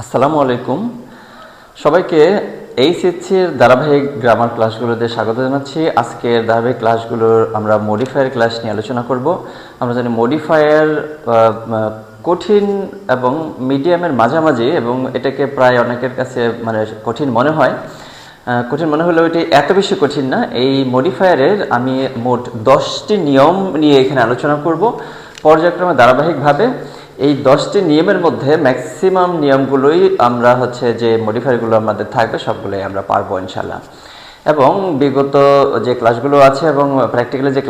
আসসালামু আলাইকুম সবাইকে এইচএসসির ধারাবাহিক গ্রামার ক্লাসগুলোতে স্বাগত জানাচ্ছি। আজকের ধারাবাহিক ক্লাসগুলোর আমরা মডিফায়ার ক্লাস নিয়ে আলোচনা করব। আমরা জানি মডিফায়ার কঠিন এবং মিডিয়ামের মাঝামাঝি, এবং এটাকে প্রায় অনেকের কাছে কঠিন মনে হয়। কঠিন মনে হলেও এটি এত বেশি কঠিন না। এই মডিফায়ারের আমি মোট 10টি নিয়ম নিয়ে এখানে আলোচনা করব পর্যায়ক্রমে ধারাবাহিকভাবে। এই 10টি নিয়মের মধ্যে ম্যাক্সিমাম নিয়মগুলোই আমরা যে মডিফায়ারগুলো আমাদের থাকবে সবগুলোই আমরা পারবো ইনশাল্লাহ। এবং বিগত যে ক্লাসগুলো আছে এবং প্র্যাকটিক্যালি যে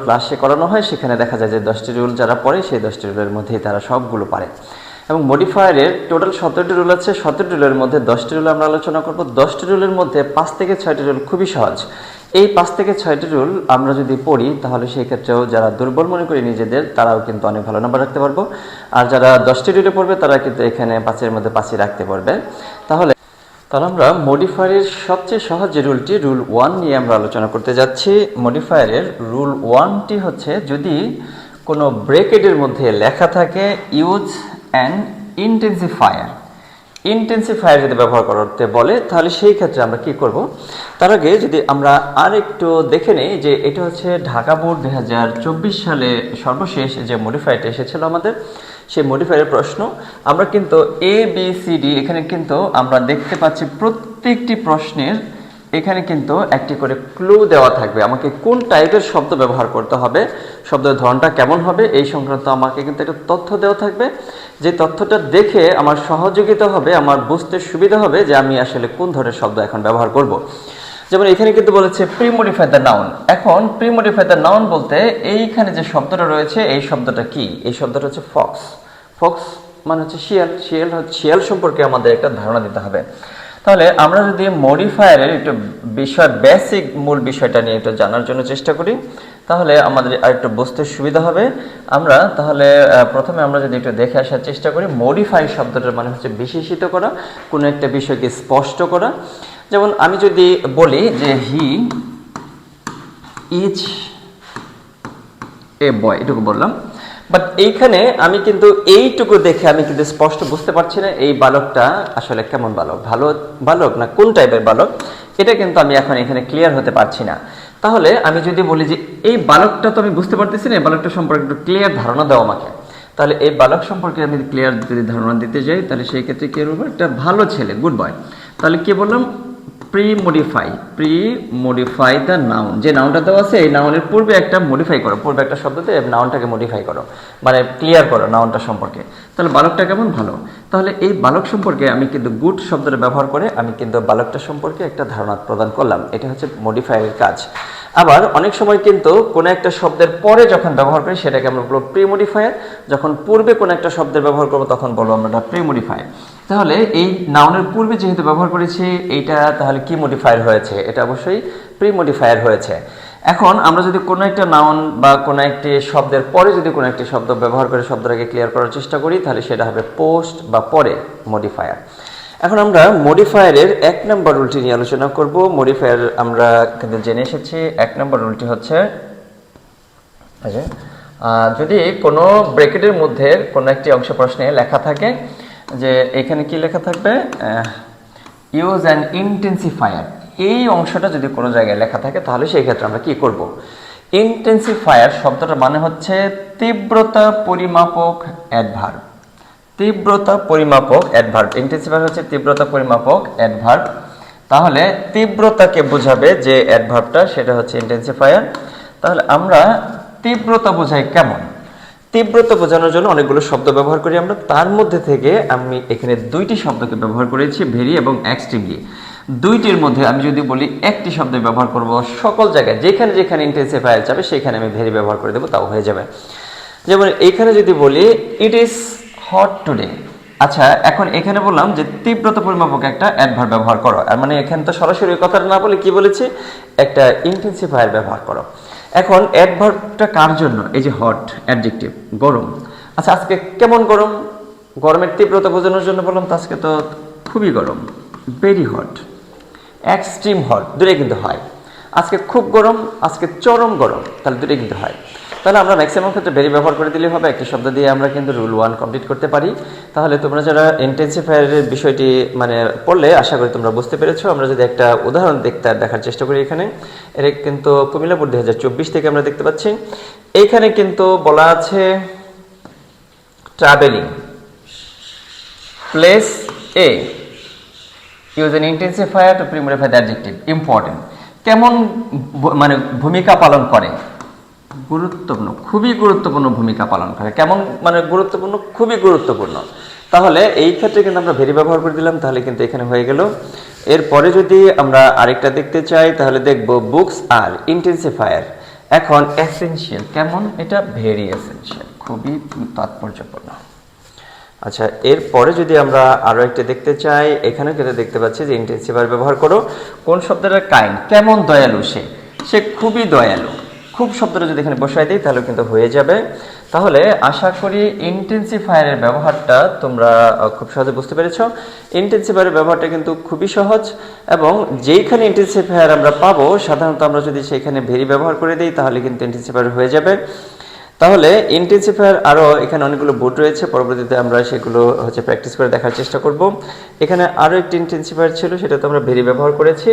ক্লাসে করানো হয় সেখানে দেখা যায় যে 10টি রুল যারা পড়ে সেই 10টি রুলের মধ্যেই তারা সবগুলো পারে। এবং মডিফায়ারের টোটাল 17টি রুল আছে। 17টি রুলের মধ্যে 10টি রুল আমরা আলোচনা করব। 10টি রুলের মধ্যে 5 থেকে 6টি রুল খুবই সহজ। এই 5 থেকে 6টি রুল আমরা যদি পড়ি তাহলে সেই ক্ষেত্রেও যারা দুর্বল মনে করি নিজেদের, তারাও কিন্তু অনেক ভালো নাম্বার রাখতে পারবো। আর যারা 10টি রুলে পড়বে তারা কিন্তু এখানে 5-এর মধ্যে 5ই রাখতে পারবে। তাহলে আমরা মডিফায়ারের সবচেয়ে সহজ যে রুলটি, রুল 1 নিয়ে আমরা আলোচনা করতে যাচ্ছি। মডিফায়ারের রুল 1টি হচ্ছে, যদি কোনো ব্রেকেটের মধ্যে লেখা থাকে ইউজ অ্যান ইন্টেন্সিফায়ার যদি ব্যবহার করতে বলে তাহলে সেই ক্ষেত্রে আমরা কি করব। তার আগে যদি আমরা আর একটু দেখে নেই যে এটা হচ্ছে ঢাকা বোর্ড 2024 সালে সর্বশেষ যে মডিফায়ারটা এসেছিল আমাদের, সেই মডিফায়ারের প্রশ্ন। আমরা কিন্তু ABCD এখানে কিন্তু আমরা দেখতে পাচ্ছি প্রত্যেকটি প্রশ্নের এখানে কিন্তু একটি করে ক্লু দেওয়া থাকবে। আমাকে কোন টাইপের শব্দ ব্যবহার করতে হবে, শব্দের ধরনটা কেমন হবে, এই সংক্রান্ত আমাকে কিন্তু একটা তথ্য দেওয়া থাকবে। যে তথ্যটা দেখে আমার সহযোগিতা হবে, আমার বুঝতে সুবিধা হবে যে আমি আসলে কোন ধরনের শব্দ এখন ব্যবহার করব। যেমন এখানে কিন্তু বলেছে প্রিমডিফাই দ্য নাউন। এখন প্রিমডিফাই দ্য নাউন বলতে এইখানে যে শব্দটা রয়েছে এই শব্দটা কি? এই শব্দটা হচ্ছে ফক্স। ফক্স মানে হচ্ছে শিয়াল। শিয়াল সম্পর্কে আমাদের একটা ধারণা দিতে হবে। তাহলে আমরা যদি মডিফায়ারের একটু বেসিক মূল বিষয়টা নিয়ে একটু জানার জন্য চেষ্টা করি তাহলে আমাদের আরেকটু বুঝতে সুবিধা হবে। আমরা তাহলে প্রথমে আমরা যদি একটু দেখে আসার চেষ্টা করি, মডিফাই শব্দটার মানে হচ্ছে বিশেষিত করা, কোনো একটা বিষয়কে স্পষ্ট করা। যেমন আমি যদি বলি যে হি ইজ এ বয়, এটুকু বললাম, বাট এইখানে আমি কিন্তু এইটুকু দেখে আমি কিন্তু স্পষ্ট বুঝতে পারছি না এই বালকটা আসলে কেমন বালক, ভালো বালক না কোন টাইপের বালক, এটা কিন্তু আমি এখন এখানে ক্লিয়ার হতে পারছি না। তাহলে আমি যদি বলি যে এই বালকটা তো আমি বুঝতে পারতেছি না, এই বালকটা সম্পর্কে একটু ক্লিয়ার ধারণা দাও আমাকে, তাহলে এই বালক সম্পর্কে আমি ক্লিয়ার যদি ধারণা দিতে যাই তাহলে সেই ক্ষেত্রে কি বলবো, একটা ভালো ছেলে, গুড বয়। তাহলে কি বললাম, প্রি-মডিফাই দ্য নাউন। যে নাউনটা দেওয়া আছে এই নাউনের পূর্বে একটা মডিফাই করো, পূর্বে একটা শব্দতে নাউনটাকে মডিফাই করো, মানে ক্লিয়ার করো নাউনটা সম্পর্কে। তাহলে বালকটা কেমন, ভালো। তাহলে এই বালক সম্পর্কে আমি কিন্তু গুড শব্দটা ব্যবহার করে আমি কিন্তু বালকটা সম্পর্কে একটা ধারণা প্রদান করলাম। এটা হচ্ছে মডিফায়ারের কাজ। আবার অনেক সময় কিন্তু কোনো একটা শব্দের পরে যখন ব্যবহার করি সেটাকে আমরা বলবো প্রি-মডিফায়ার। যখন পূর্বে কোনো একটা শব্দের ব্যবহার করবো তখন বলবো আমরা প্রি-মডিফায়ার। তাহলে এই নাউনের পূর্বে যেহেতু ব্যবহার করেছি এইটা, তাহলে কি মডিফায়ার হয়েছে? এটা অবশ্যই প্রি-মডিফায়ার হয়েছে। এখন আমরা যদি কোনো একটা নাউন বা কোনো একটি শব্দের পরে যদি কোনো একটি শব্দ ব্যবহার করে শব্দটাকে ক্লিয়ার করার চেষ্টা করি তাহলে সেটা হবে পোস্ট বা পরে মডিফায়ার। এখন আমরা মডিফায়ারের 1 নম্বর রুলটি নিয়ে আলোচনা করব। মডিফায়ার আমরা কিন্তু জেনে এসেছি। 1 নম্বর রুলটি হচ্ছে, যদি কোনো ব্র্যাকেটের মধ্যে কোনো একটি অংশ প্রশ্নে লেখা থাকে যে এখানে কি লেখা থাকবে, ইউজ অ্যান ইন্টেন্সিফায়ার, এই অংশটা যদি কোনো জায়গায় লেখা থাকে তাহলে সেই ক্ষেত্রে আমরা কি করব। ইন্টেন্সিফায়ার শব্দটার মানে হচ্ছে তীব্রতা পরিমাপক অ্যাডভার্ব। তীব্রতা পরিমাপক অ্যাডভার্ব। ইন্টেন্সিফায়ার হচ্ছে তীব্রতা পরিমাপক অ্যাডভার্ব। তাহলে তীব্রতাকে বোঝাবে যে অ্যাডভার্বটা, সেটা হচ্ছে ইন্টেন্সিফায়ার। তাহলে আমরা তীব্রতা বোঝাই কেমন? তীব্রতা বোঝানোর জন্য অনেকগুলো শব্দ ব্যবহার করি আমরা। তার মধ্যে থেকে আমি এখানে 2টি শব্দকে ব্যবহার করেছি, ভেরি এবং এক্সট্রিমলি। 2টির মধ্যে আমি যদি বলি একটি শব্দ ব্যবহার করব সকল জায়গায়, যেখানে যেখানে ইন্টেন্সিফায়ার যাবে সেখানে আমি ভেরি ব্যবহার করে দেবো, তাও হয়ে যাবে। যেমন এইখানে যদি বলি ইট ইজ হট টুডে। আচ্ছা, এখন এখানে বললাম যে তীব্রতা পরিমাপক একটা অ্যাডভার্ব ব্যবহার করো, আর মানে এখানে তো সরাসরি কথাটা না বলে কি বলেছি, একটা ইন্টেন্সিফায়ার ব্যবহার করো। এখন অ্যাডভার্বটা কার জন্য? এই যে হট, অ্যাডজেক্টিভ, গরম। আচ্ছা, আজকে কেমন গরম? গরমের তীব্রতা বোঝানোর জন্য বললাম তো আজকে তো খুবই গরম, ভেরি হট। এক্সট্রিম হট, দুটোই কিন্তু হয়। আজকে খুব গরম, আজকে চরম গরম, তাহলে দুটোই কিন্তু হয়। তাহলে আমরা ম্যাক্সিমাম ক্ষেত্রে ভেরি ব্যবহার করে দিলেই হবে। একটি শব্দ দিয়ে আমরা কিন্তু রুল 1 কমপ্লিট করতে পারি। তাহলে তোমরা যারা ইন্টেন্সিফায়ারের বিষয়টি মানে পড়লে আশা করি তোমরা বুঝতে পেরেছো। আমরা যদি একটা উদাহরণ দেখার চেষ্টা করি, এখানে এর কিন্তু কুমিল্লা বোর্ড 2024 থেকে আমরা দেখতে পাচ্ছি। এইখানে কিন্তু বলা আছে ট্রাভেলিং প্লেস এ use an intensifier to premodify the adjective important. কেমন মানে ভূমিকা পালন করে? গুরুত্বপূর্ণ, খুবই গুরুত্বপূর্ণ ভূমিকা পালন করে। কেমন মানে গুরুত্বপূর্ণ? খুবই গুরুত্বপূর্ণ। তাহলে এই ক্ষেত্রে কিন্তু আমরা ভেরি ব্যবহার করে দিলাম, তাহলে কিন্তু এখানে হয়ে গেল। এরপরে যদি আমরা আরেকটা দেখতে চাই তাহলে দেখব বুকস আর ইন্টেন্সিফায়ার এখন এসেনশিয়াল। কেমন? এটা ভেরি এসেনশিয়াল, খুবই তাৎপর্যপূর্ণ। আচ্ছা, এরপরে যদি আমরা আরো একটা দেখতে চাই, এখানে কিন্তু দেখতে পাচ্ছি যে ইন্টেন্সিফায়ার ব্যবহার করো কোন শব্দটা? কাইন্ড। কেমন দয়ালু সে? সে খুবই দয়ালু। খুব শব্দটা যদি এখানে বসাই দিই তাহলে কিন্তু হয়ে যাবে। তাহলে আশা করি ইন্টেন্সিফায়ারের ব্যবহারটা তোমরা খুব সহজে বুঝতে পেরেছ। ইন্টেন্সিফায়ারের ব্যবহারটা কিন্তু খুবই সহজ, এবং যেইখানে ইন্টেন্সিফায়ার আমরা পাবো সাধারণত আমরা যদি সেখানে ভেরি ব্যবহার করে দিই তাহলে কিন্তু ইন্টেন্সিফায়ার হয়ে যাবে। তাহলে ইন্টেন্সিফায়ার আরও এখানে অনেকগুলো বোর্ড রয়েছে, পরবর্তীতে আমরা সেগুলো প্র্যাকটিস করে দেখার চেষ্টা করব। এখানে আরও একটি ইন্টেন্সিফায়ার ছিল, সেটা তো আমরা ভেরি ব্যবহার করেছি।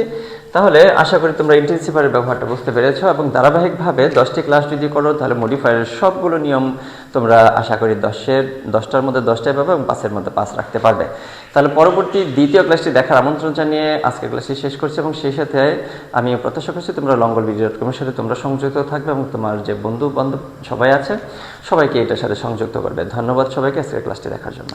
তাহলে আশা করি তোমরা ইন্টেন্সিফায়ারের ব্যবহারটা বুঝতে পেরেছো, এবং ধারাবাহিকভাবে 10টি ক্লাস যদি করো তাহলে মডিফায়ারের সবগুলো নিয়ম তোমরা আশা করি 10টার মধ্যে 10টাই পাবে এবং 5-এর মধ্যে 5 রাখতে পারবে। তাহলে পরবর্তী দ্বিতীয় ক্লাসটি দেখার আমন্ত্রণ জানিয়ে আজকের ক্লাসটি শেষ করছি, এবং সেই সাথে আমি প্রত্যাশা করছি তোমরা longolvideo.com-এর সাথে তোমরা সংযুক্ত থাকবে এবং তোমার যে বন্ধু বান্ধব সবাই আছে সবাইকে এটার সাথে সংযুক্ত করবে। ধন্যবাদ সবাইকে আজকের ক্লাসটি দেখার জন্য।